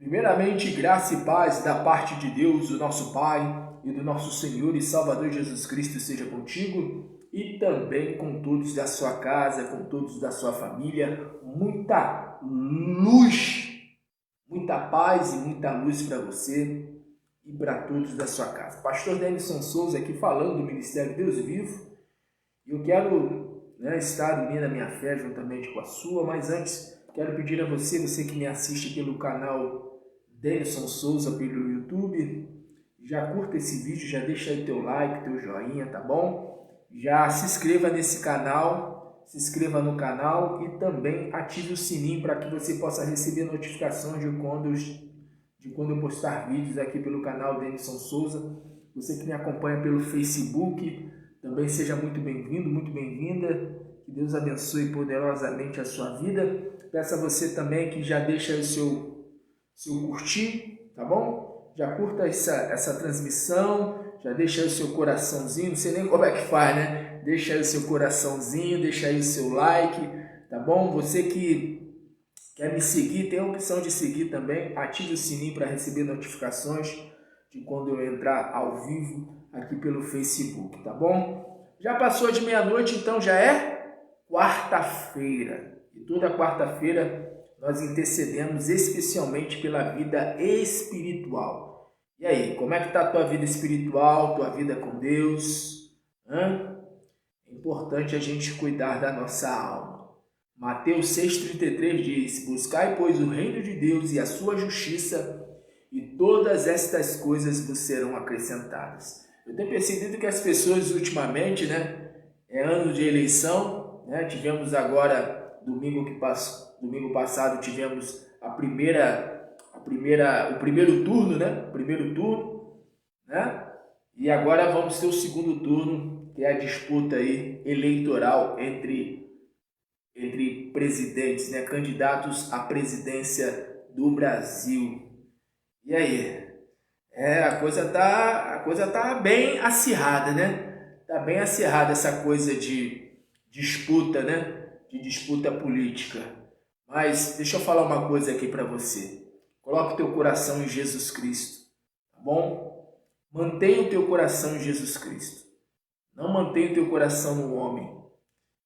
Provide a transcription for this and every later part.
Primeiramente, graça e paz da parte de Deus, o nosso Pai, e do nosso Senhor e Salvador Jesus Cristo seja contigo e também com todos da sua casa, com todos da sua família. Muita luz, muita paz e muita luz para você e para todos da sua casa. Pastor Denison Souza aqui falando do Ministério Deus Vivo. Eu quero estar unindo a minha fé juntamente com a sua, mas antes quero pedir a você que me assiste pelo canal Denison Souza pelo YouTube, já curta esse vídeo, já deixa aí teu like, teu joinha, tá bom? Já se inscreva nesse canal, se inscreva no canal e também ative o sininho para que você possa receber notificações de quando eu postar vídeos aqui pelo canal Denison Souza. Você que me acompanha pelo Facebook, também seja muito bem-vindo, muito bem-vinda. Que Deus abençoe poderosamente a sua vida. Peço a você também que já deixa o seu curtir, tá bom? Já curta essa transmissão, já deixa aí o seu coraçãozinho, não sei nem como é que faz, né? Deixa aí o seu coraçãozinho, deixa aí o seu like, tá bom? Você que quer me seguir, tem a opção de seguir também, ative o sininho para receber notificações de quando eu entrar ao vivo aqui pelo Facebook, tá bom? Já passou de meia-noite, então já é quarta-feira. E toda quarta-feira nós intercedemos especialmente pela vida espiritual. E aí, como é que está a tua vida espiritual, tua vida com Deus? É importante a gente cuidar da nossa alma. Mateus 6,33 diz: buscai, pois, o reino de Deus e a sua justiça, e todas estas coisas vos serão acrescentadas. Eu tenho percebido que as pessoas ultimamente, é ano de eleição, tivemos agora, domingo passado, tivemos o primeiro turno, e agora vamos ter o segundo turno, que é a disputa aí eleitoral entre presidentes, candidatos à presidência do Brasil. E aí? A coisa tá bem acirrada, Tá bem acirrada essa coisa de disputa, De disputa política. Mas deixa eu falar uma coisa aqui para você. Coloca o teu coração em Jesus Cristo, tá bom? Mantenha o teu coração em Jesus Cristo. Não mantenha o teu coração no homem.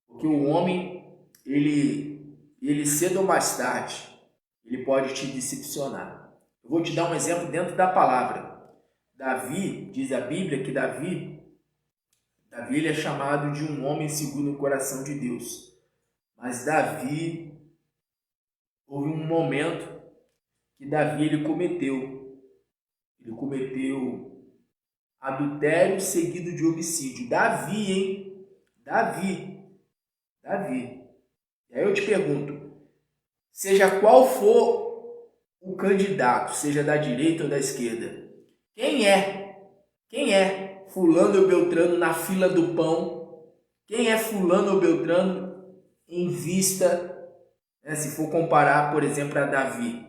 Porque o homem, ele cedo ou mais tarde, ele pode te decepcionar. Eu vou te dar um exemplo dentro da palavra. Davi, diz a Bíblia que Davi ele é chamado de um homem segundo o coração de Deus. Mas Davi, houve um momento que Davi ele cometeu adultério seguido de homicídio. Davi, hein? Davi. E aí eu te pergunto, seja qual for o candidato, seja da direita ou da esquerda, quem é fulano ou beltrano na fila do pão? Quem é fulano ou beltrano em vista, se for comparar, por exemplo, a Davi?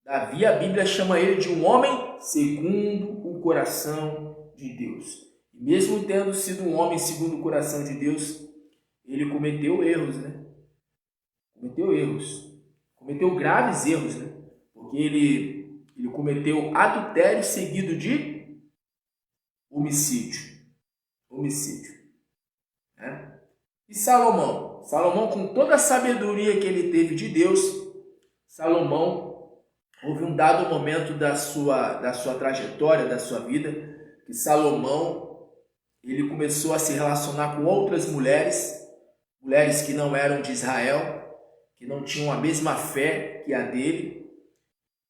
Davi, a Bíblia chama ele de um homem segundo o coração de Deus. E mesmo tendo sido um homem segundo o coração de Deus, ele cometeu erros, Cometeu graves erros, Porque ele cometeu adultério seguido de homicídio. E Salomão? Salomão, com toda a sabedoria que ele teve de Deus, Salomão, houve um dado momento da sua trajetória, da sua vida, que Salomão, ele começou a se relacionar com outras mulheres que não eram de Israel, que não tinham a mesma fé que a dele,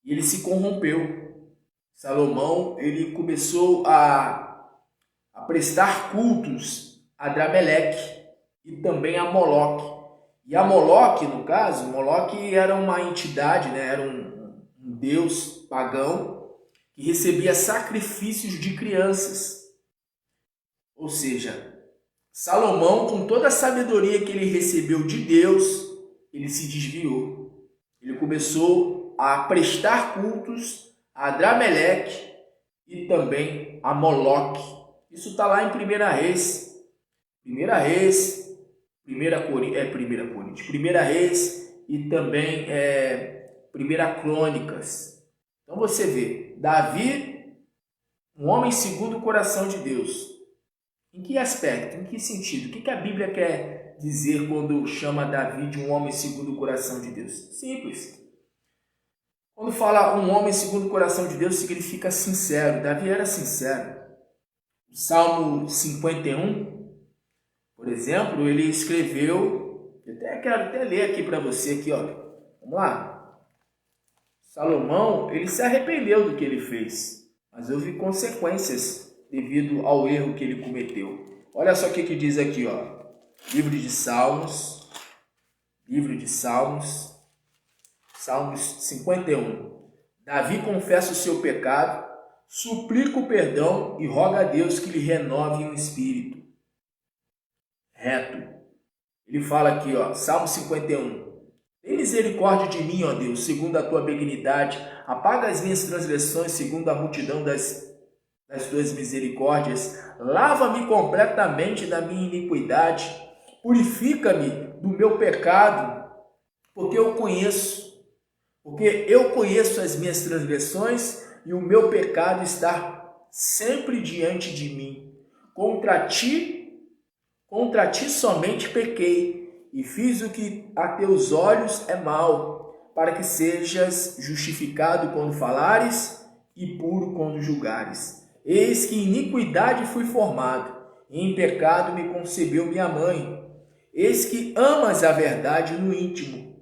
e ele se corrompeu. Salomão, ele começou a prestar cultos a Adrameleque e também a Moloque. E a Moloque, no caso, Moloque era uma entidade, era um deus pagão que recebia sacrifícios de crianças. Ou seja, Salomão, com toda a sabedoria que ele recebeu de Deus, ele se desviou. Ele começou a prestar cultos a Adrameleque e também a Moloque. Isso está lá em 1 Reis. 1 Reis e também 1 Crônicas. Então você vê, Davi, um homem segundo o coração de Deus. Em que aspecto? Em que sentido? O que a Bíblia quer dizer quando chama Davi de um homem segundo o coração de Deus? Simples. Quando fala um homem segundo o coração de Deus, significa sincero. Davi era sincero. O Salmo 51, por exemplo, ele escreveu, eu quero ler aqui para você, aqui, ó. Vamos lá. Salomão, ele se arrependeu do que ele fez, mas houve consequências devido ao erro que ele cometeu. Olha só o que diz aqui, ó. Livro de Salmos, Salmos 51. Davi confessa o seu pecado, suplica o perdão e roga a Deus que lhe renove um espírito reto. Ele fala aqui, ó, Salmo 51. Tem misericórdia de mim, ó Deus, segundo a tua benignidade. Apaga as minhas transgressões, segundo a multidão das tuas misericórdias. Lava-me completamente da minha iniquidade. Purifica-me do meu pecado, porque eu conheço as minhas transgressões e o meu pecado está sempre diante de mim. Contra ti somente pequei e fiz o que a teus olhos é mal, para que sejas justificado quando falares e puro quando julgares. Eis que em iniquidade fui formado, e em pecado me concebeu minha mãe. Eis que amas a verdade no íntimo,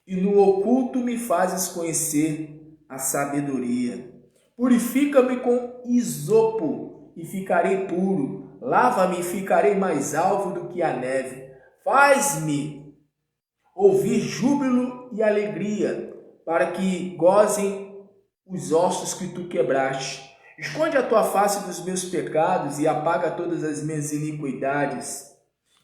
e no oculto me fazes conhecer a sabedoria. Purifica-me com isopo, e ficarei puro. Lava-me e ficarei mais alvo do que a neve. Faz-me ouvir júbilo e alegria, para que gozem os ossos que tu quebraste. Esconde a tua face dos meus pecados e apaga todas as minhas iniquidades.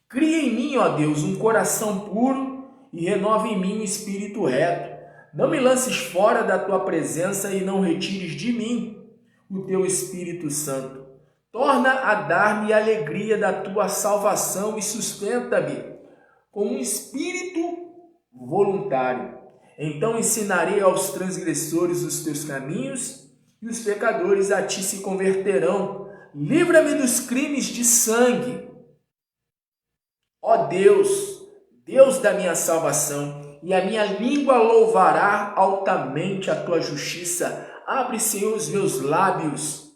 Cria em mim, ó Deus, um coração puro e renova em mim um espírito reto. Não me lances fora da tua presença e não retires de mim o teu Espírito Santo. Torna a dar-me a alegria da tua salvação e sustenta-me com um espírito voluntário. Então ensinarei aos transgressores os teus caminhos e os pecadores a ti se converterão. Livra-me dos crimes de sangue. Ó Deus, Deus da minha salvação, e a minha língua louvará altamente a tua justiça. Abre, Senhor, os meus lábios,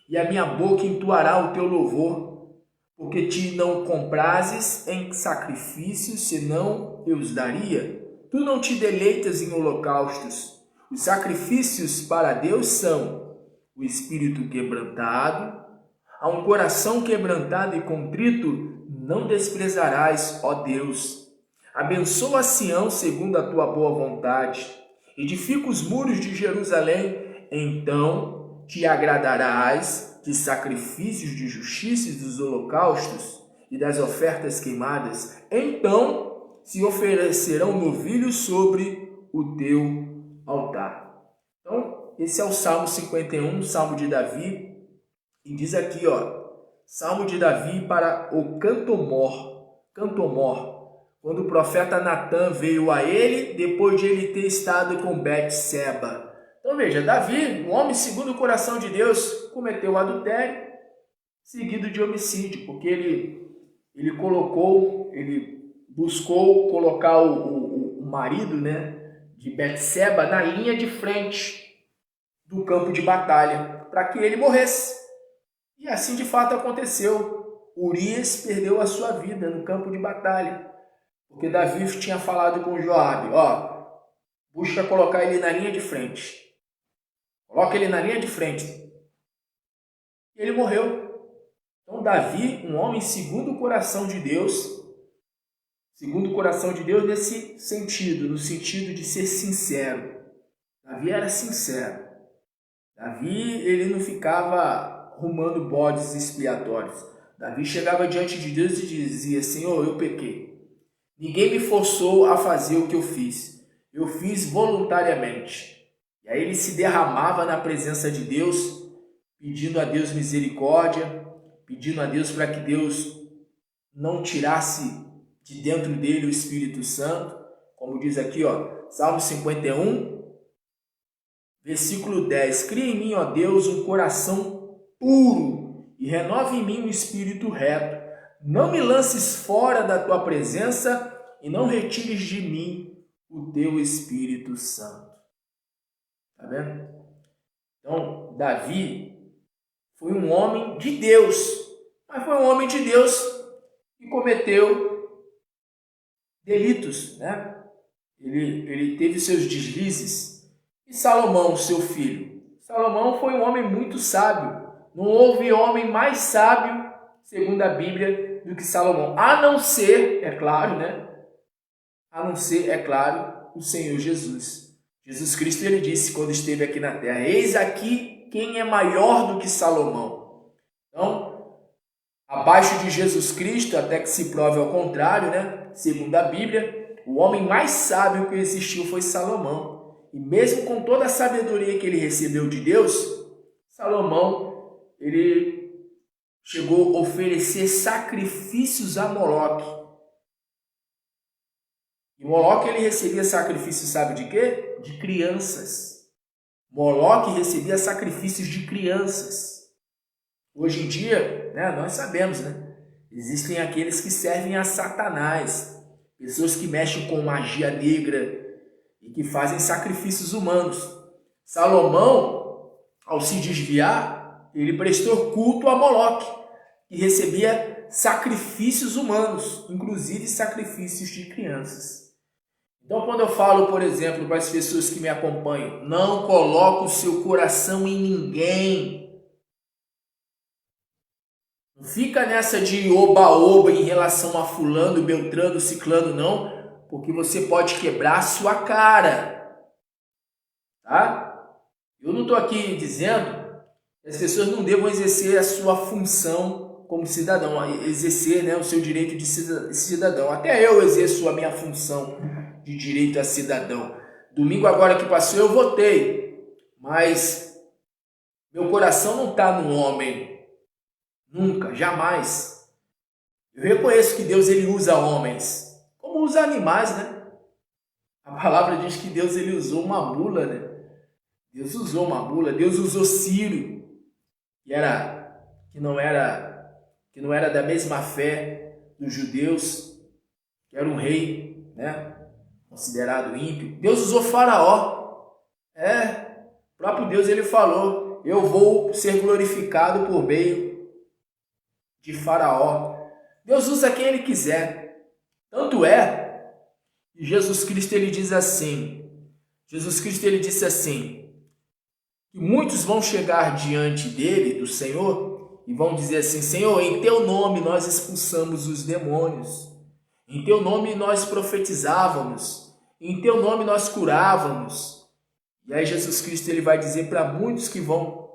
e a minha boca entoará o teu louvor, porque te não comprases em sacrifícios, senão eu os daria. Tu não te deleitas em holocaustos. Os sacrifícios para Deus são o espírito quebrantado, a um coração quebrantado e contrito não desprezarás, ó Deus. Abençoa Sião segundo a tua boa vontade, edifica os muros de Jerusalém, então te agradarás de sacrifícios de justiça e dos holocaustos e das ofertas queimadas. Então se oferecerão novilhos sobre o teu altar. Então, esse é o Salmo 51, Salmo de Davi. E diz aqui, ó, Salmo de Davi para o cantomor. Quando o profeta Natã veio a ele, depois de ele ter estado com Betseba. Então veja, Davi, um homem segundo o coração de Deus, cometeu adultério, seguido de homicídio, porque ele buscou colocar o marido, né, de Betseba na linha de frente do campo de batalha, para que ele morresse. E assim de fato aconteceu. Urias perdeu a sua vida no campo de batalha, porque Davi tinha falado com Joabe, ó, busca colocar ele na linha de frente. Coloca ele na linha de frente. E ele morreu. Então Davi, um homem segundo o coração de Deus nesse sentido, no sentido de ser sincero. Davi era sincero. Davi, ele não ficava arrumando bodes expiatórios. Davi chegava diante de Deus e dizia, Senhor, eu pequei. Ninguém me forçou a fazer o que eu fiz. Eu fiz voluntariamente. E aí ele se derramava na presença de Deus, pedindo a Deus misericórdia, pedindo a Deus para que Deus não tirasse de dentro dele o Espírito Santo. Como diz aqui, ó, Salmo 51, Versículo 10. Cria em mim, ó Deus, um coração puro e renova em mim um espírito reto. Não me lances fora da tua presença e não retires de mim o teu Espírito Santo. Tá vendo? Então, Davi foi um homem de Deus, mas foi um homem de Deus que cometeu delitos, né? Ele teve seus deslizes. E Salomão, seu filho? Salomão foi um homem muito sábio. Não houve homem mais sábio, segundo a Bíblia, do que Salomão. A não ser, é claro, né? A não ser, é claro, o Senhor Jesus. Jesus Cristo, ele disse quando esteve aqui na terra: eis aqui quem é maior do que Salomão. Então, abaixo de Jesus Cristo, até que se prove ao contrário, né? Segundo a Bíblia, o homem mais sábio que existiu foi Salomão. E mesmo com toda a sabedoria que ele recebeu de Deus, Salomão, ele chegou a oferecer sacrifícios a Moloque. E Moloque, ele recebia sacrifícios, sabe de quê? De crianças. Moloque recebia sacrifícios de crianças. Hoje em dia, né, nós sabemos, né? Existem aqueles que servem a Satanás, pessoas que mexem com magia negra e que fazem sacrifícios humanos. Salomão, ao se desviar, ele prestou culto a Moloque e recebia sacrifícios humanos, inclusive sacrifícios de crianças. Então, quando eu falo, por exemplo, para as pessoas que me acompanham, não coloque o seu coração em ninguém. Não fica nessa de oba-oba em relação a fulano, beltrano, ciclano, não, porque você pode quebrar a sua cara. Tá? Eu não estou aqui dizendo que as pessoas não devam exercer a sua função como cidadão, exercer, né, o seu direito de cidadão. Até eu exerço a minha função de direito a cidadão. Domingo agora que passou eu votei, mas meu coração não está no homem, nunca, jamais. Eu reconheço que Deus, ele usa homens, como usa animais, né? A palavra diz que Deus, ele usou uma mula, né? Deus usou uma mula, Deus usou Ciro, que não era da mesma fé dos judeus, que era um rei, né? Considerado ímpio. Deus usou Faraó. O próprio Deus, ele falou: eu vou ser glorificado por meio de Faraó. Deus usa quem ele quiser. Tanto é que Jesus Cristo, ele diz assim, disse assim, que muitos vão chegar diante dele, do Senhor, e vão dizer assim: Senhor, em teu nome nós expulsamos os demônios. Em teu nome nós profetizávamos, em teu nome nós curávamos. E aí Jesus Cristo, ele vai dizer para muitos que vão,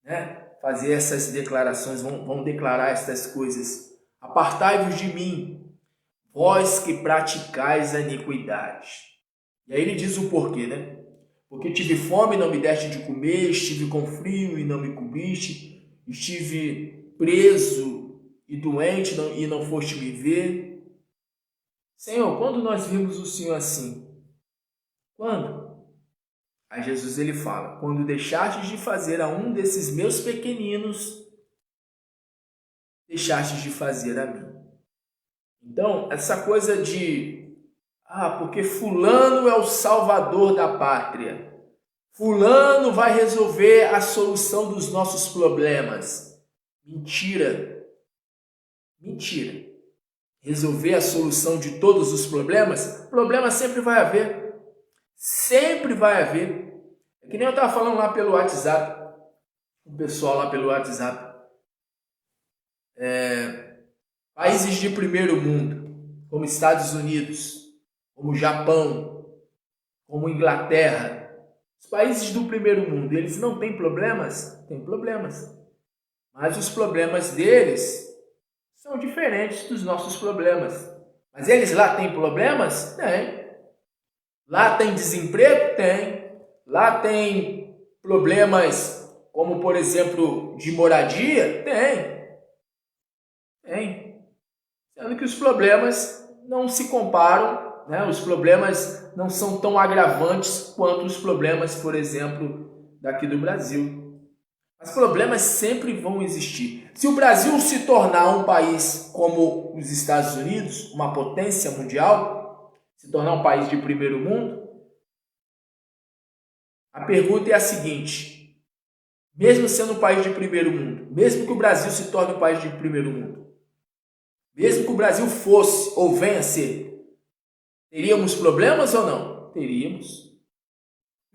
né, fazer essas declarações, vão declarar estas coisas: apartai-vos de mim, vós que praticais a iniquidade. E aí ele diz o porquê, né? Porque tive fome e não me deste de comer, estive com frio e não me cobriste, estive preso e doente e não foste me ver. Senhor, quando nós vimos o Senhor assim? Quando? Aí Jesus, ele fala: quando deixastes de fazer a um desses meus pequeninos, deixastes de fazer a mim. Então, essa coisa de porque fulano é o salvador da pátria, fulano vai resolver a solução dos nossos problemas. Mentira. Mentira. Resolver a solução de todos os problemas? Problema sempre vai haver. Sempre vai haver. É que nem eu estava falando lá pelo WhatsApp. O pessoal lá pelo WhatsApp. Países de primeiro mundo, como Estados Unidos, como Japão, como Inglaterra. Os países do primeiro mundo, eles não têm problemas? Tem problemas. Mas os problemas deles são diferentes dos nossos problemas. Mas eles lá têm problemas? Tem. Lá tem desemprego? Tem. Lá tem problemas como, por exemplo, de moradia? Tem. Tem. Sendo que os problemas não se comparam, né? Os problemas não são tão agravantes quanto os problemas, por exemplo, daqui do Brasil. Mas problemas sempre vão existir. Se o Brasil se tornar um país como os Estados Unidos, uma potência mundial, se tornar um país de primeiro mundo, a pergunta é a seguinte: mesmo sendo um país de primeiro mundo, mesmo que o Brasil se torne um país de primeiro mundo, mesmo que o Brasil fosse ou venha a ser, teríamos problemas ou não? Teríamos.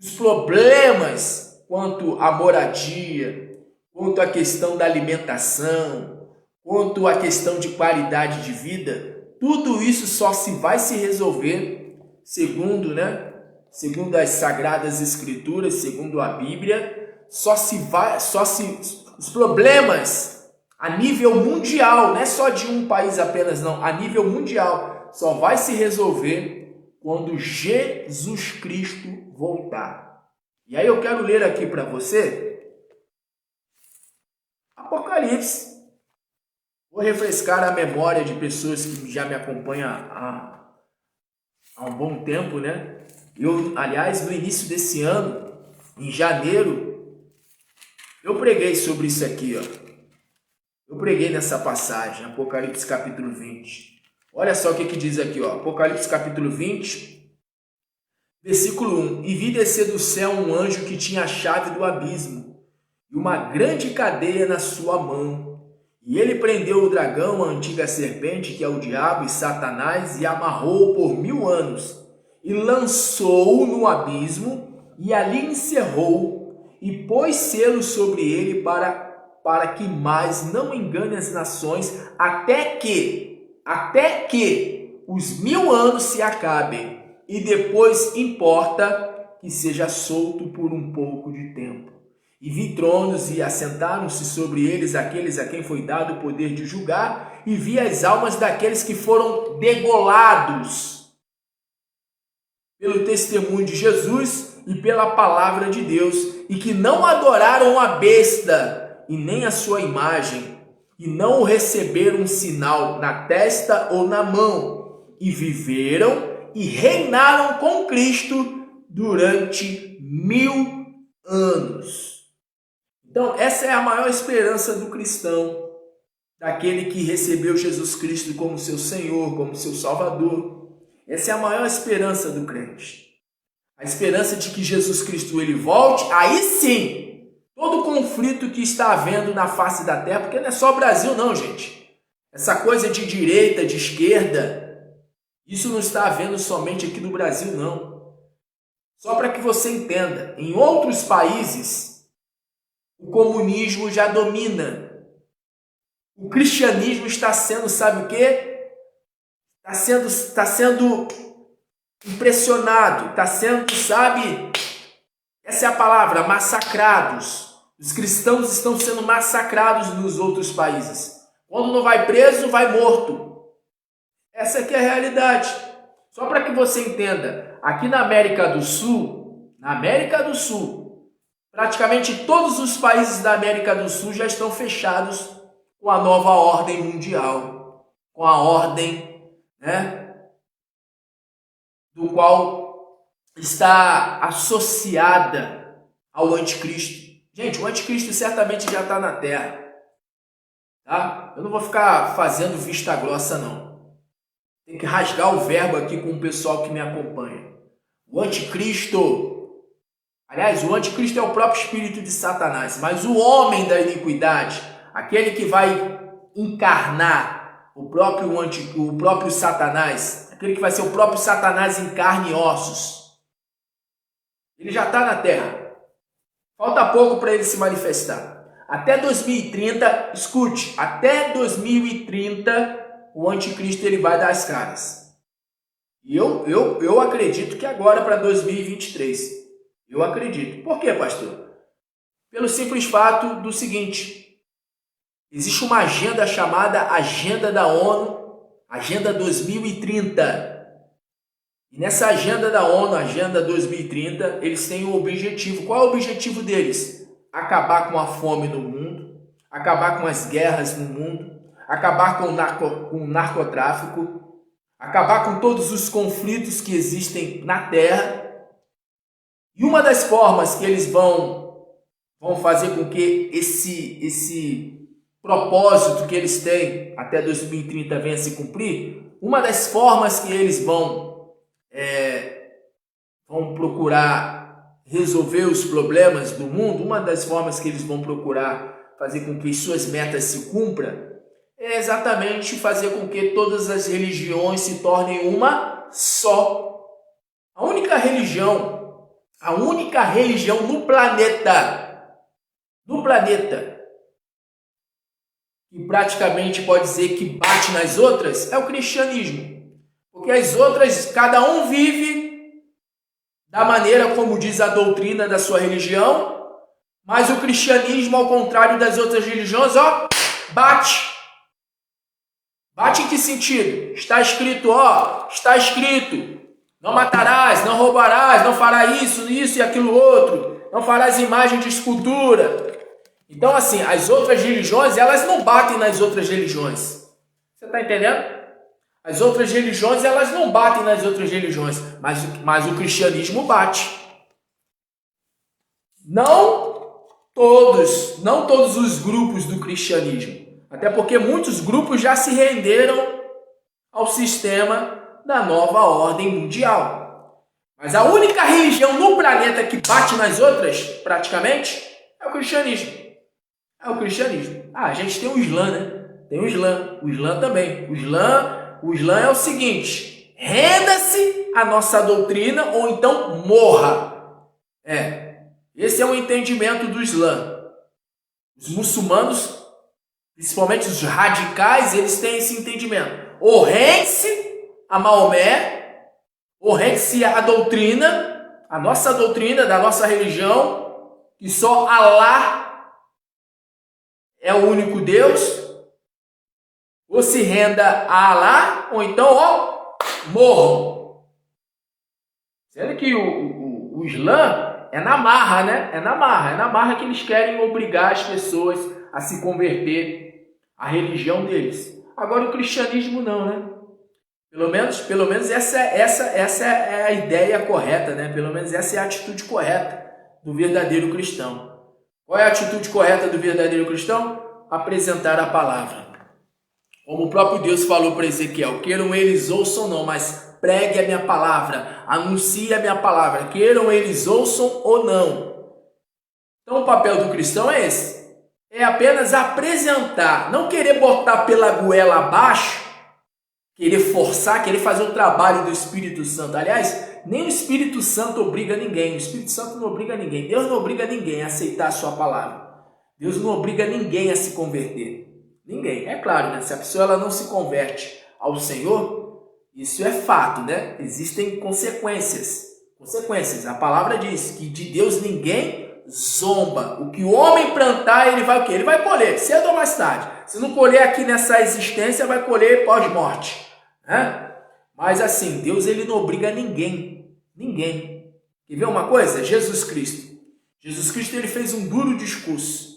Os problemas quanto à moradia, quanto à questão da alimentação, quanto à questão de qualidade de vida, tudo isso só se vai se resolver segundo as Sagradas Escrituras, segundo a Bíblia, os problemas a nível mundial, não é só de um país apenas não, a nível mundial, só vai se resolver quando Jesus Cristo voltar. E aí eu quero ler aqui para você Apocalipse. Vou refrescar a memória de pessoas que já me acompanham há um bom tempo, né? Aliás, no início desse ano, em janeiro, eu preguei sobre isso aqui, ó. Eu preguei nessa passagem, Apocalipse capítulo 20. Olha só o que diz aqui, ó. Apocalipse capítulo 20, versículo 1. E vi descer do céu um anjo que tinha a chave do abismo e uma grande cadeia na sua mão. E ele prendeu o dragão, a antiga serpente, que é o diabo e Satanás, e amarrou-o por 1000 anos. E lançou-o no abismo, e ali encerrou, e pôs selo sobre ele para que mais não engane as nações, até que os 1000 anos se acabem, e depois importa que seja solto por um pouco de tempo. E vi tronos, e assentaram-se sobre eles aqueles a quem foi dado o poder de julgar, e vi as almas daqueles que foram degolados pelo testemunho de Jesus e pela palavra de Deus, e que não adoraram a besta e nem a sua imagem, e não receberam um sinal na testa ou na mão, e viveram e reinaram com Cristo durante 1000 anos. Então, essa é a maior esperança do cristão, daquele que recebeu Jesus Cristo como seu Senhor, como seu Salvador. Essa é a maior esperança do crente. A esperança de que Jesus Cristo ele volte, aí sim, todo o conflito que está havendo na face da terra, porque não é só o Brasil não, gente. Essa coisa de direita, de esquerda, isso não está havendo somente aqui no Brasil, não. Só para que você entenda, em outros países, o comunismo já domina. O cristianismo está sendo, sabe o quê? Está sendo impressionado, está sendo, sabe? Essa é a palavra, massacrados. Os cristãos estão sendo massacrados nos outros países. Quando não vai preso, vai morto. Essa aqui é a realidade. Só para que você entenda, aqui na América do Sul, praticamente todos os países da América do Sul já estão fechados com a nova ordem mundial, com a ordem, do qual está associada ao anticristo. Gente, o anticristo certamente já está na Terra, tá? Eu não vou ficar fazendo vista grossa, não. Tem que rasgar o verbo aqui com o pessoal que me acompanha. O anticristo... Aliás, o anticristo é o próprio espírito de Satanás, mas o homem da iniquidade, aquele que vai encarnar o próprio Satanás, aquele que vai ser o próprio Satanás em carne e ossos, ele já está na terra. Falta pouco para ele se manifestar. Até 2030, escute, até 2030 o anticristo ele vai dar as caras. E eu acredito que agora para 2023. Eu acredito. Por quê, pastor? Pelo simples fato do seguinte: existe uma agenda chamada Agenda da ONU, Agenda 2030. E nessa Agenda da ONU, Agenda 2030, eles têm um objetivo. Qual é o objetivo deles? Acabar com a fome no mundo, acabar com as guerras no mundo, acabar com o narcotráfico, acabar com todos os conflitos que existem na Terra. E uma das formas que eles vão fazer com que esse propósito que eles têm até 2030 venha a se cumprir, uma das formas que eles vão procurar resolver os problemas do mundo, uma das formas que eles vão procurar fazer com que suas metas se cumpram, é exatamente fazer com que todas as religiões se tornem uma só. A única religião no planeta, que praticamente pode dizer que bate nas outras, é o cristianismo. Porque as outras, cada um vive da maneira como diz a doutrina da sua religião, mas o cristianismo, ao contrário das outras religiões, bate. Bate em que sentido? Está escrito, não matarás, não roubarás, não farás isso e aquilo outro, não farás imagem de escultura. Então, assim, as outras religiões, elas não batem nas outras religiões. Você está entendendo? As outras religiões, elas não batem nas outras religiões, mas o cristianismo bate. Não todos os grupos do cristianismo. Até porque muitos grupos já se renderam ao sistema da nova ordem mundial. Mas a única religião no planeta que bate nas outras, praticamente, é o cristianismo. A gente tem o Islã, né? Tem o Islã. O Islã também. O Islã é o seguinte: renda-se à nossa doutrina ou então morra. Esse é o entendimento do Islã. Os muçulmanos, principalmente os radicais, eles têm esse entendimento. Ou rende-se a Maomé, ou rende-se a doutrina, a nossa doutrina da nossa religião, que só Alá é o único Deus, ou se renda a Alá, ou então, morram. Sendo que o Islã é na marra, né? É na marra que eles querem obrigar as pessoas a se converter à religião deles. Agora o cristianismo não, né? Pelo menos essa é a ideia correta, né? Pelo menos essa é a atitude correta do verdadeiro cristão. Qual é a atitude correta do verdadeiro cristão? Apresentar a palavra. Como o próprio Deus falou para Ezequiel: queiram eles ouçam ou não, mas pregue a minha palavra, anuncie a minha palavra, queiram eles ouçam ou não. Então o papel do cristão é esse. É apenas apresentar, não querer botar pela goela abaixo, querer forçar, querer fazer o trabalho do Espírito Santo. Aliás, nem o Espírito Santo obriga ninguém. O Espírito Santo não obriga ninguém. Deus não obriga ninguém a aceitar a sua palavra. Deus não obriga ninguém a se converter. Ninguém. É claro, né? Se a pessoa ela não se converte ao Senhor, isso é fato, né? Existem consequências. A palavra diz que de Deus ninguém zomba. O que o homem plantar, ele vai o quê? Ele vai colher, cedo ou mais tarde. Se não colher aqui nessa existência, vai colher pós-morte. Mas assim, Deus ele não obriga ninguém. Quer ver uma coisa? Jesus Cristo ele fez um duro discurso.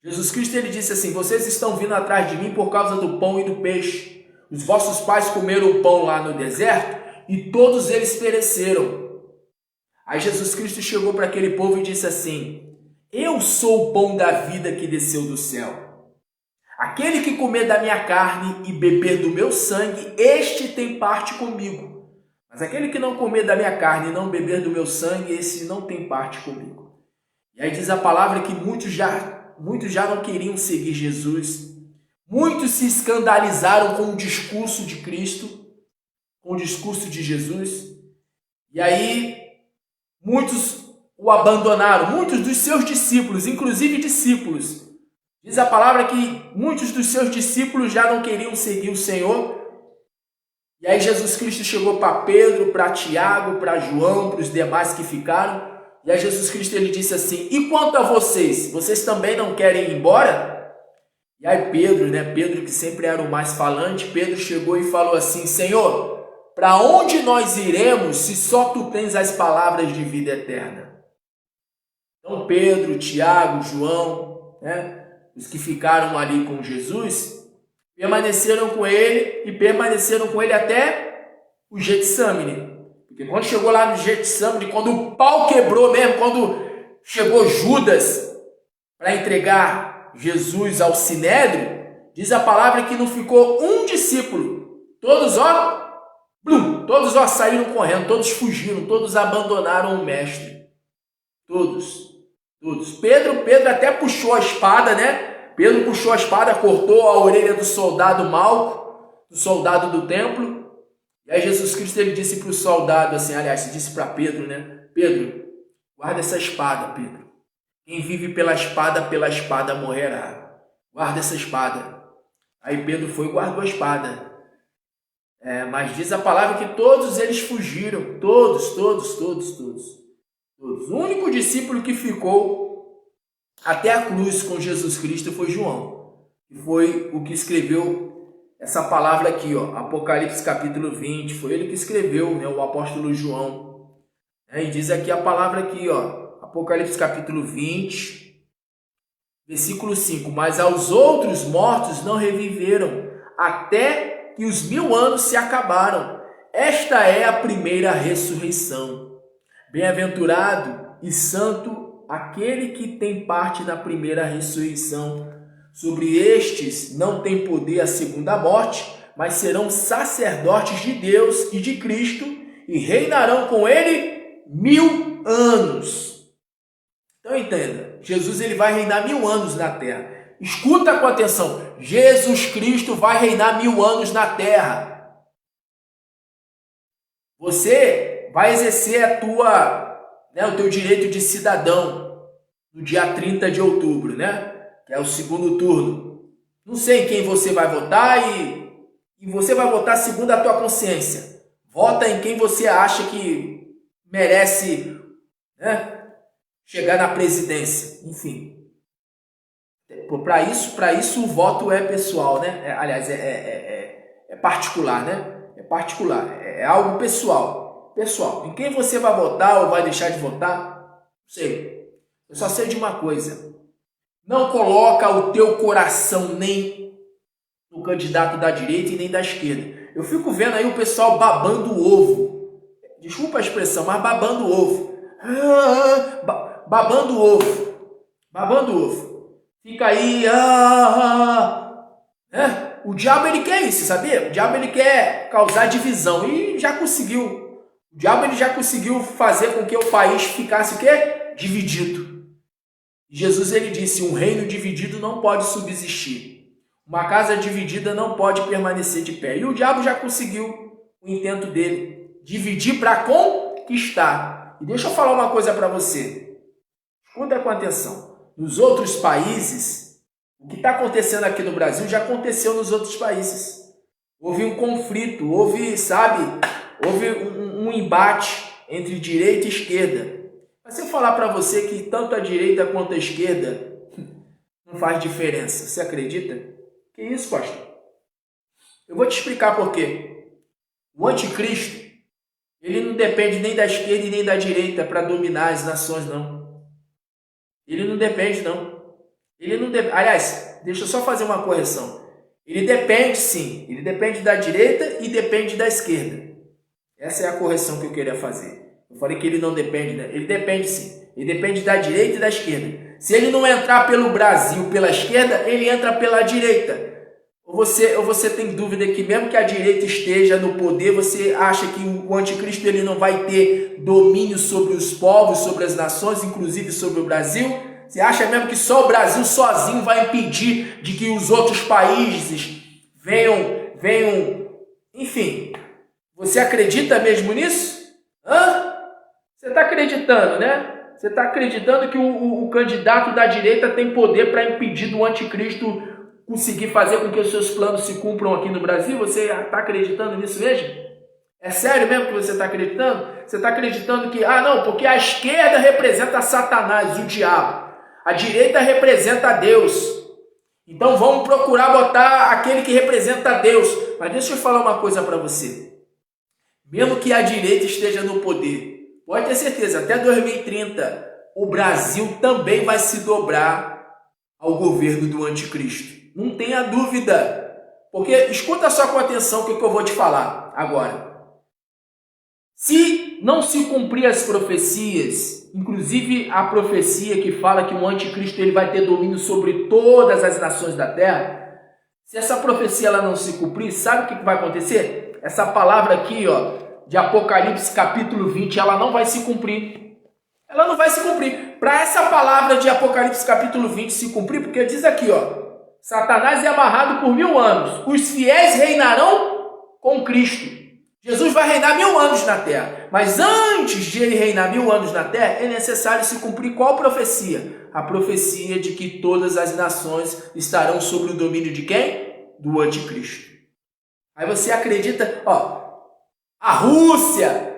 Jesus Cristo ele disse assim: vocês estão vindo atrás de mim por causa do pão e do peixe. Os vossos pais comeram o pão lá no deserto e todos eles pereceram. Aí Jesus Cristo chegou para aquele povo e disse assim: eu sou o pão da vida que desceu do céu. Aquele que comer da minha carne e beber do meu sangue, este tem parte comigo. Mas aquele que não comer da minha carne e não beber do meu sangue, esse não tem parte comigo. E aí diz a palavra que muitos já não queriam seguir Jesus. Muitos se escandalizaram com o discurso de Cristo, com o discurso de Jesus. E aí muitos o abandonaram, muitos dos seus discípulos, inclusive discípulos. Diz a palavra que muitos dos seus discípulos já não queriam seguir o Senhor. E aí Jesus Cristo chegou para Pedro, para Tiago, para João, para os demais que ficaram. E aí Jesus Cristo ele disse assim: e quanto a vocês? Vocês também não querem ir embora? E aí Pedro que sempre era o mais falante, Pedro chegou e falou assim: Senhor, para onde nós iremos se só tu tens as palavras de vida eterna? Então Pedro, Tiago, João, os que ficaram ali com Jesus, permaneceram com ele até o Getsemane. Porque quando chegou lá no Getsemane, quando o pau quebrou mesmo, quando chegou Judas para entregar Jesus ao Sinédrio, diz a palavra que não ficou um discípulo. Todos, todos saíram correndo, todos fugiram, todos abandonaram o mestre. Todos. Pedro até puxou a espada, né? Pedro puxou a espada, cortou a orelha do soldado Malco, do soldado do templo. E aí Jesus Cristo ele disse para o soldado assim, aliás, disse para Pedro, né? Pedro, guarda essa espada, Pedro. Quem vive pela espada morrerá. Guarda essa espada. Aí Pedro foi e guardou a espada. Mas diz a palavra que todos eles fugiram. Todos. O único discípulo que ficou até a cruz com Jesus Cristo foi João. Que foi o que escreveu essa palavra aqui, ó, Apocalipse capítulo 20. Foi ele que escreveu, né, o apóstolo João. E diz aqui a palavra aqui, ó. Apocalipse capítulo 20, versículo 5. Mas aos outros mortos não reviveram, até que os 1000 anos se acabaram. Esta é a primeira ressurreição. Bem-aventurado e santo aquele que tem parte na primeira ressurreição. Sobre estes não tem poder a segunda morte, mas serão sacerdotes de Deus e de Cristo e reinarão com ele 1000 anos. Então entenda, Jesus ele vai reinar 1000 anos na terra. Escuta com atenção, Jesus Cristo vai reinar 1000 anos na terra. Você vai exercer o teu direito de cidadão no dia 30 de outubro, né? Que é o segundo turno. Não sei em quem você vai votar e você vai votar segundo a tua consciência. Vota em quem você acha que merece, né, chegar na presidência, enfim. Para isso o voto é pessoal, né? Aliás, é particular, né? É particular, é algo pessoal. Em quem você vai votar ou vai deixar de votar? Não sei. Eu só sei de uma coisa. Não coloca o teu coração nem no candidato da direita e nem da esquerda. Eu fico vendo aí o pessoal babando o ovo. Desculpa a expressão, mas babando o ovo. Babando o ovo. Fica aí, O diabo ele quer isso, sabia? O diabo ele quer causar divisão e já conseguiu. O diabo ele já conseguiu fazer com que o país ficasse o quê? Dividido. Jesus ele disse, um reino dividido não pode subsistir. Uma casa dividida não pode permanecer de pé. E o diabo já conseguiu o intento dele, dividir para conquistar. E deixa eu falar uma coisa para você. Escuta com atenção. Nos outros países, o que está acontecendo aqui no Brasil já aconteceu nos outros países. Houve um conflito, houve um embate entre direita e esquerda. Mas se eu falar para você que tanto a direita quanto a esquerda não faz diferença, você acredita? Que isso, pastor? Eu vou te explicar por quê. O anticristo, ele não depende nem da esquerda e nem da direita para dominar as nações, não. Ele não depende, não. Aliás, deixa eu só fazer uma correção. Ele depende, sim. Ele depende da direita e depende da esquerda. Essa é a correção que eu queria fazer. Eu falei que ele não depende, né? Ele depende, sim. Ele depende da direita e da esquerda. Se ele não entrar pelo Brasil pela esquerda, ele entra pela direita. Ou você tem dúvida que mesmo que a direita esteja no poder, você acha que o anticristo ele não vai ter domínio sobre os povos, sobre as nações, inclusive sobre o Brasil? Você acha mesmo que só o Brasil sozinho vai impedir de que os outros países venham... Enfim, você acredita mesmo nisso? Você está acreditando, né? Você está acreditando que o candidato da direita tem poder para impedir do anticristo conseguir fazer com que os seus planos se cumpram aqui no Brasil? Você está acreditando nisso mesmo? É sério mesmo que você está acreditando? Você está acreditando que, porque a esquerda representa Satanás, o diabo. A direita representa Deus. Então vamos procurar botar aquele que representa Deus. Mas deixa eu falar uma coisa para você. Mesmo que a direita esteja no poder, pode ter certeza, até 2030, o Brasil também vai se dobrar ao governo do anticristo. Não tenha dúvida. Porque, escuta só com atenção o que eu vou te falar agora. Se não se cumprir as profecias, inclusive a profecia que fala que o anticristo ele vai ter domínio sobre todas as nações da terra, se essa profecia ela não se cumprir, sabe o que vai acontecer? Essa palavra aqui, de Apocalipse capítulo 20, ela não vai se cumprir. Ela não vai se cumprir. Para essa palavra de Apocalipse capítulo 20 se cumprir, porque diz aqui, Satanás é amarrado por 1000 anos. Os fiéis reinarão com Cristo. Jesus vai reinar 1000 anos na terra. Mas antes de ele reinar 1000 anos na terra, é necessário se cumprir qual profecia? A profecia de que todas as nações estarão sob o domínio de quem? Do anticristo. Aí você acredita, a Rússia,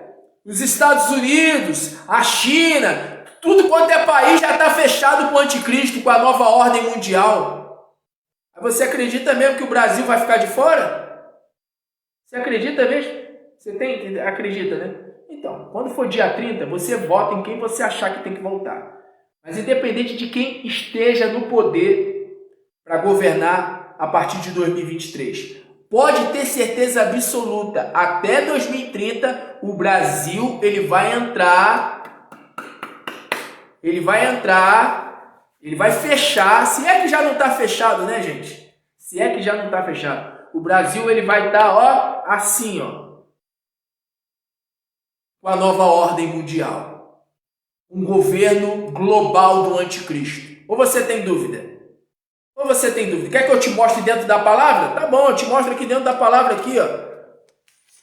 os Estados Unidos, a China, tudo quanto é país já está fechado com o anticristo, com a nova ordem mundial. Aí você acredita mesmo que o Brasil vai ficar de fora? Você acredita mesmo? Acredita, né? Então, quando for dia 30, você vota em quem você achar que tem que votar. Mas independente de quem esteja no poder para governar a partir de 2023, pode ter certeza absoluta, até 2030 o Brasil ele vai fechar, se é que já não está fechado, né, gente? Se é que já não está fechado. O Brasil ele vai estar, assim, com a nova ordem mundial. Um governo global do anticristo. Ou você tem dúvida? Quer que eu te mostre dentro da palavra? Tá bom, eu te mostro aqui dentro da palavra aqui,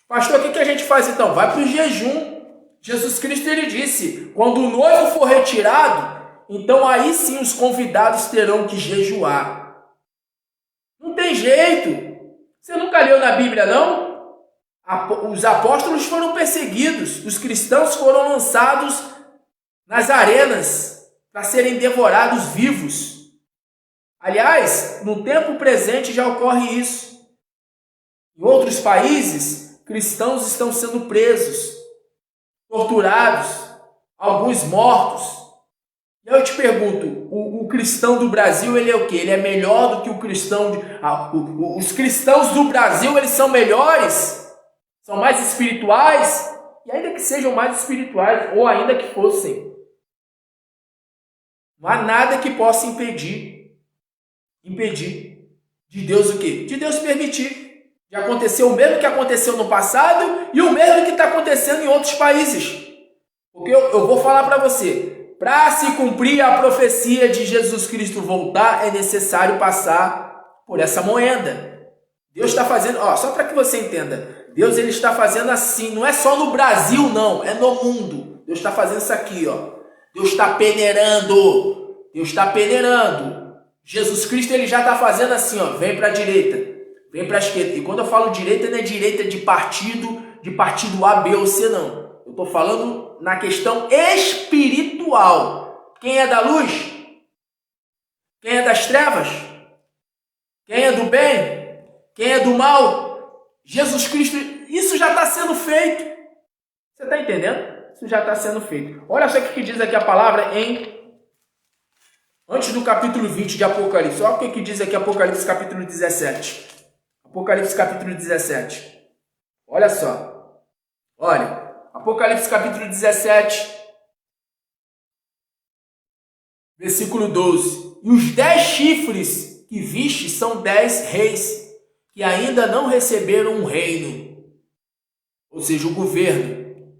Pastor, o que a gente faz então? Vai para o jejum. Jesus Cristo ele disse, quando o noivo for retirado, então aí sim os convidados terão que jejuar. Não tem jeito. Você nunca leu na Bíblia, não? Os apóstolos foram perseguidos, os cristãos foram lançados nas arenas para serem devorados vivos. Aliás, no tempo presente já ocorre isso. Em outros países, cristãos estão sendo presos, torturados, alguns mortos. E eu te pergunto, o cristão do Brasil, ele é o quê? Ele é melhor do que o cristão... Os cristãos do Brasil, eles são melhores? São mais espirituais? E ainda que sejam mais espirituais, ou ainda que fossem, não há nada que possa impedir de Deus o quê? De Deus permitir de acontecer o mesmo que aconteceu no passado e o mesmo que está acontecendo em outros países. Porque eu vou falar para você, para se cumprir a profecia de Jesus Cristo voltar, é necessário passar por essa moenda. Deus está fazendo, só para que você entenda, Deus ele está fazendo assim, não é só no Brasil não, é no mundo. Deus está fazendo isso aqui, Deus está peneirando. Jesus Cristo ele já está fazendo assim, vem para a direita, vem para a esquerda. E quando eu falo direita, não é direita de partido A, B ou C, não. Eu estou falando na questão espiritual. Quem é da luz? Quem é das trevas? Quem é do bem? Quem é do mal? Jesus Cristo, isso já está sendo feito. Você está entendendo? Isso já está sendo feito. Olha só o que diz aqui a palavra antes do capítulo 20 de Apocalipse. Olha o que diz aqui Apocalipse capítulo 17. Apocalipse capítulo 17. Olha só. Olha. Apocalipse capítulo 17. Versículo 12. E os 10 chifres que viste são 10 reis que ainda não receberam um reino. Ou seja, o governo.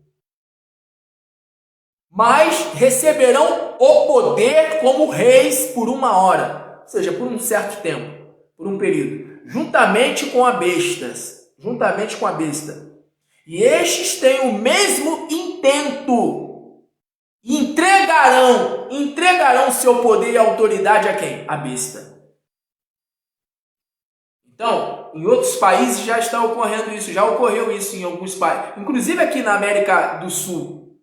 Mas receberão o poder como reis por 1 hora, ou seja, por um certo tempo, por um período, juntamente com a besta. E estes têm o mesmo intento, e entregarão seu poder e autoridade a quem? A besta. Então, em outros países já está ocorrendo isso, já ocorreu isso em alguns países, inclusive aqui na América do Sul.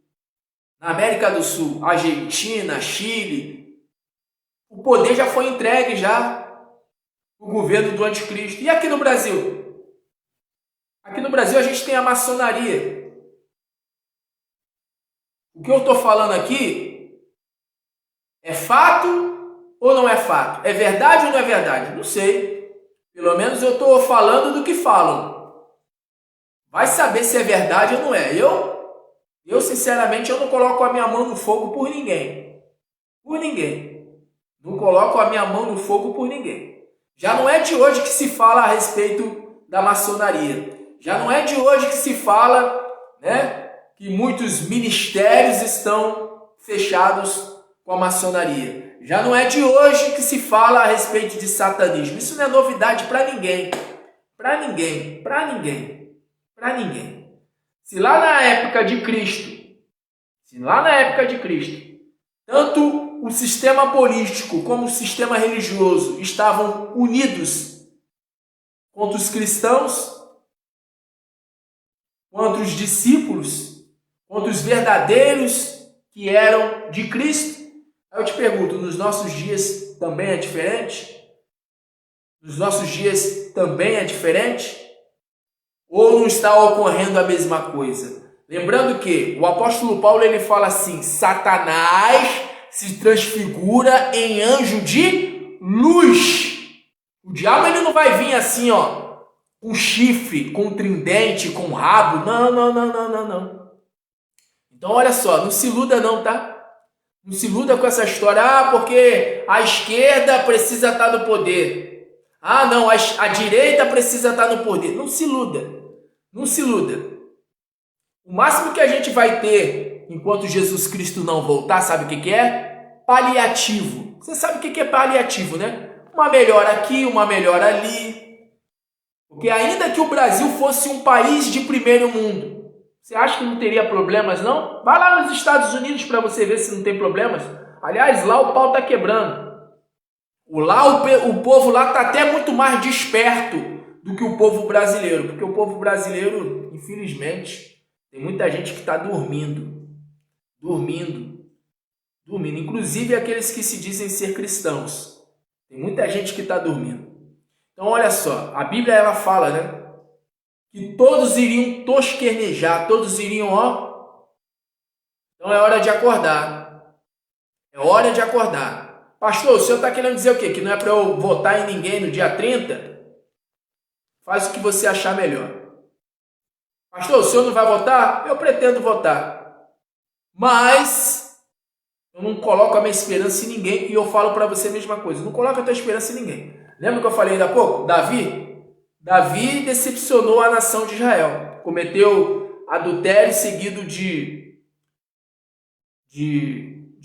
Argentina, Chile, o poder já foi entregue o governo do anticristo. E aqui no Brasil? Aqui no Brasil a gente tem a maçonaria. O que eu estou falando aqui é fato ou não é fato? É verdade ou não é verdade? Não sei. Pelo menos eu estou falando do que falam. Vai saber se é verdade ou não é. Eu, sinceramente, eu não coloco a minha mão no fogo por ninguém. Por ninguém. Não coloco a minha mão no fogo por ninguém. Já não é de hoje que se fala a respeito da maçonaria. Já não é de hoje que se fala, né, que muitos ministérios estão fechados com a maçonaria. Já não é de hoje que se fala a respeito de satanismo. Isso não é novidade para ninguém. Para ninguém. Para ninguém. Para ninguém. Se lá na época de Cristo, tanto o sistema político como o sistema religioso estavam unidos contra os cristãos, contra os discípulos, contra os verdadeiros que eram de Cristo, eu te pergunto, nos nossos dias também é diferente? Nos nossos dias também é diferente? Ou não está ocorrendo a mesma coisa? Lembrando que o apóstolo Paulo ele fala assim: Satanás se transfigura em anjo de luz. O diabo ele não vai vir assim, ó, com chifre, com tridente, com rabo. Não. Então olha só, não se iluda não, tá? Não se iluda com essa história, porque a esquerda precisa estar no poder. Não, a direita precisa estar no poder. Não se iluda. Não se iluda. O máximo que a gente vai ter enquanto Jesus Cristo não voltar, sabe o que é? Paliativo. Você sabe o que é paliativo, né? Uma melhora aqui, uma melhora ali. Porque ainda que o Brasil fosse um país de primeiro mundo, você acha que não teria problemas, não? Vai lá nos Estados Unidos para você ver se não tem problemas. Aliás, lá o pau está quebrando. O povo lá está até muito mais desperto do que o povo brasileiro. Porque o povo brasileiro, infelizmente, tem muita gente que está dormindo. Inclusive aqueles que se dizem ser cristãos. Tem muita gente que está dormindo. Então, olha só. A Bíblia, ela fala, né? Que todos iriam tosquernejar. Todos iriam, ó. Então, é hora de acordar. É hora de acordar. Pastor, o senhor está querendo dizer o quê? Que não é para eu votar em ninguém no dia 30? Faz o que você achar melhor. Pastor, o senhor não vai votar? Eu pretendo votar. Mas eu não coloco a minha esperança em ninguém. E eu falo para você a mesma coisa. Não coloca a tua esperança em ninguém. Lembra que eu falei ainda há pouco? Davi decepcionou a nação de Israel. Cometeu adultério seguido de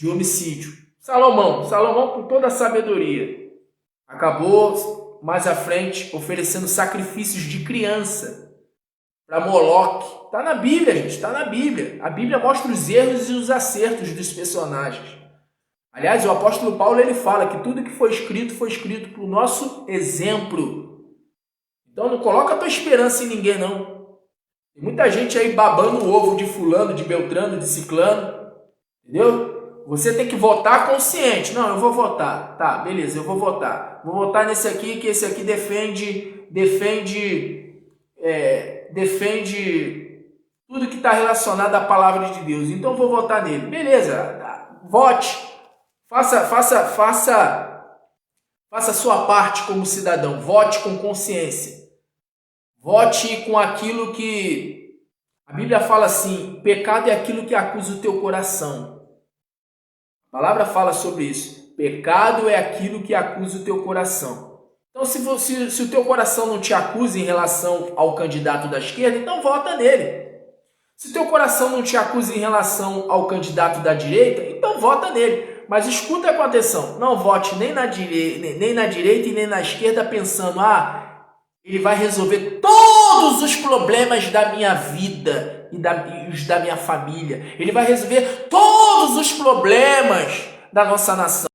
homicídio. Salomão, com toda a sabedoria, acabou mais à frente oferecendo sacrifícios de criança para Moloque. Está na Bíblia, gente, está na Bíblia. A Bíblia mostra os erros e os acertos dos personagens. Aliás, o apóstolo Paulo ele fala que tudo que foi escrito para o nosso exemplo. Então não coloca a tua esperança em ninguém, não. Tem muita gente aí babando o ovo de fulano, de beltrano, de ciclano. Entendeu? Você tem que votar consciente. Não, eu vou votar. Tá, beleza, eu vou votar. Vou votar nesse aqui, que esse aqui defende tudo que está relacionado à palavra de Deus. Então eu vou votar nele. Beleza, vote. Faça a sua parte como cidadão. Vote com consciência. Vote com aquilo que a Bíblia fala assim: pecado é aquilo que acusa o teu coração. A palavra fala sobre isso. Pecado é aquilo que acusa o teu coração. Então, se o teu coração não te acusa em relação ao candidato da esquerda, então vota nele. Se o teu coração não te acusa em relação ao candidato da direita, então vota nele. Mas escuta com atenção. Não vote nem na direita e nem na esquerda pensando: ele vai resolver todos os problemas da minha vida e os da minha família. Ele vai resolver todos os problemas da nossa nação.